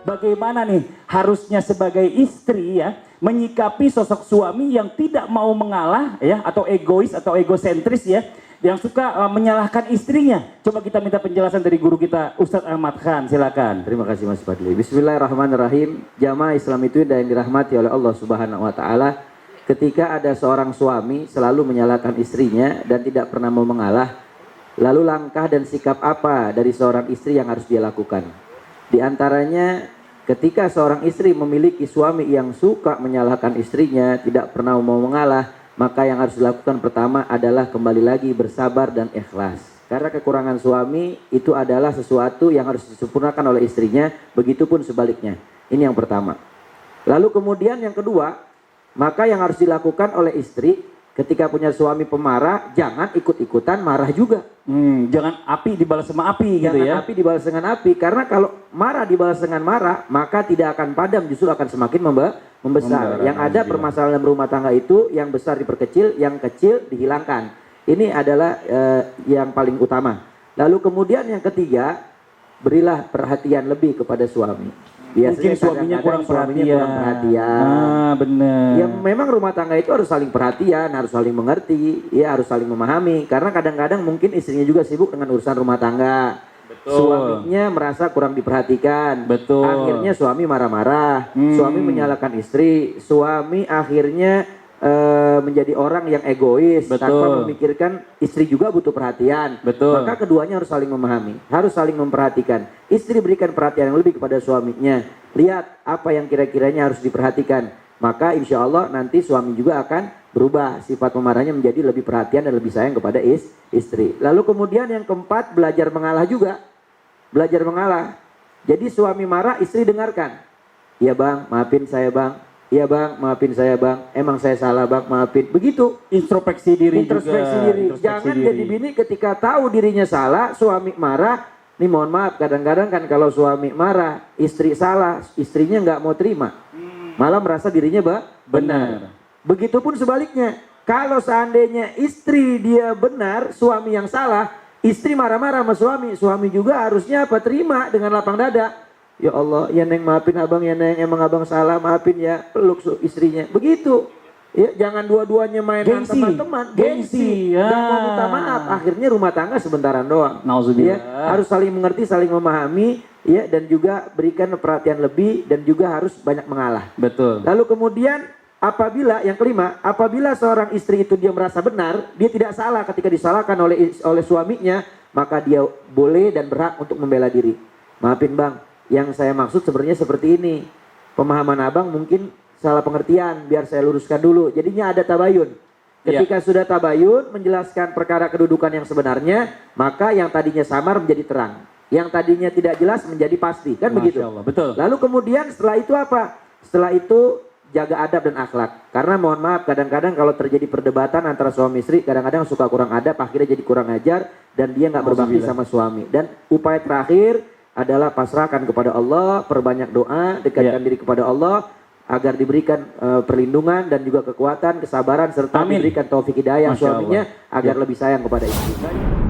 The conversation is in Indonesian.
bagaimana nih harusnya sebagai istri ya menyikapi sosok suami yang tidak mau mengalah ya, atau egois atau egosentris ya, yang suka menyalahkan istrinya. Coba kita minta penjelasan dari guru kita Ustadz Ahmad Khan, silakan. Terima kasih Mas Fadli. Bismillahirrahmanirrahim. Jamaah Islam itu yang dirahmati oleh Allah Subhanahu wa taala. Ketika ada seorang suami selalu menyalahkan istrinya dan tidak pernah mau mengalah, lalu langkah dan sikap apa dari seorang istri yang harus dia lakukan? Di antaranya ketika seorang istri memiliki suami yang suka menyalahkan istrinya, tidak pernah mau mengalah, maka yang harus dilakukan pertama adalah kembali lagi bersabar dan ikhlas. Karena kekurangan suami itu adalah sesuatu yang harus disempurnakan oleh istrinya, begitupun sebaliknya. Ini yang pertama. Lalu kemudian yang kedua, maka yang harus dilakukan oleh istri ketika punya suami pemarah, jangan ikut-ikutan marah juga. Jangan api dibalas sama api gitu ya. Jangan api dibalas dengan api, karena kalau marah dibalas dengan marah, maka tidak akan padam, justru akan semakin membesar. Yang ada permasalahan rumah tangga itu, yang besar diperkecil, yang kecil dihilangkan. Ini adalah yang paling utama. Lalu kemudian yang ketiga, berilah perhatian lebih kepada suami. Biasanya mungkin suaminya kurang perhatian. Benar. Ya memang rumah tangga itu harus saling perhatian, harus saling mengerti, ya harus saling memahami. Karena kadang-kadang mungkin istrinya juga sibuk dengan urusan rumah tangga. Betul. Suaminya merasa kurang diperhatikan. Betul. Akhirnya suami marah-marah, suami menyalahkan istri, suami akhirnya menjadi orang yang egois. Betul. Tanpa memikirkan istri juga butuh perhatian. Betul. Maka keduanya harus saling memahami, harus saling memperhatikan. Istri berikan perhatian yang lebih kepada suaminya, lihat apa yang kira-kiranya harus diperhatikan, maka insya Allah nanti suami juga akan berubah sifat pemarahnya menjadi lebih perhatian dan lebih sayang kepada istri. Lalu kemudian yang keempat, belajar mengalah juga. Belajar mengalah. Jadi suami marah, istri dengarkan. Iya bang, maafin saya bang. Iya bang, maafin saya bang. Emang saya salah bang, maafin. Begitu. Introspeksi diri Introspeksi juga. diri. Jangan jadi bini ketika tahu dirinya salah, suami marah. Nih mohon maaf, kadang-kadang kan kalau suami marah, istri salah, istrinya nggak mau terima. Malah merasa dirinya benar. Begitupun sebaliknya. Kalau seandainya istri dia benar, suami yang salah, istri marah-marah sama suami, suami juga harusnya apa? Terima dengan lapang dada. Ya Allah, ya Neng maafin abang, ya Neng emang abang salah, maafin ya, peluk istrinya. Begitu. Ya, jangan dua-duanya main teman-teman, gengsi, ya. Dan mau minta maaf, akhirnya rumah tangga sebentaran doang. Ya, harus saling mengerti, saling memahami, ya, dan juga berikan perhatian lebih, dan juga harus banyak mengalah. Betul. Lalu kemudian apabila yang kelima, apabila seorang istri itu dia merasa benar, dia tidak salah ketika disalahkan oleh suaminya, maka dia boleh dan berhak untuk membela diri. Maafin bang, yang saya maksud sebenarnya seperti ini. Pemahaman abang mungkin salah pengertian, biar saya luruskan dulu. Jadinya ada tabayun. Ketika sudah tabayun, menjelaskan perkara kedudukan yang sebenarnya, maka yang tadinya samar menjadi terang. Yang tadinya tidak jelas menjadi pasti. Kan Masya begitu? Allah, betul. Lalu kemudian setelah itu apa? Setelah itu jaga adab dan akhlak. Karena mohon maaf, kadang-kadang kalau terjadi perdebatan antara suami istri, kadang-kadang suka kurang adab, akhirnya jadi kurang ajar, dan dia nggak berbakti sama suami. Dan upaya terakhir adalah pasrahkan kepada Allah, perbanyak doa, dekatkan diri kepada Allah agar diberikan perlindungan dan juga kekuatan, kesabaran serta diberikan taufik hidayah suaminya agar lebih sayang kepada istrinya.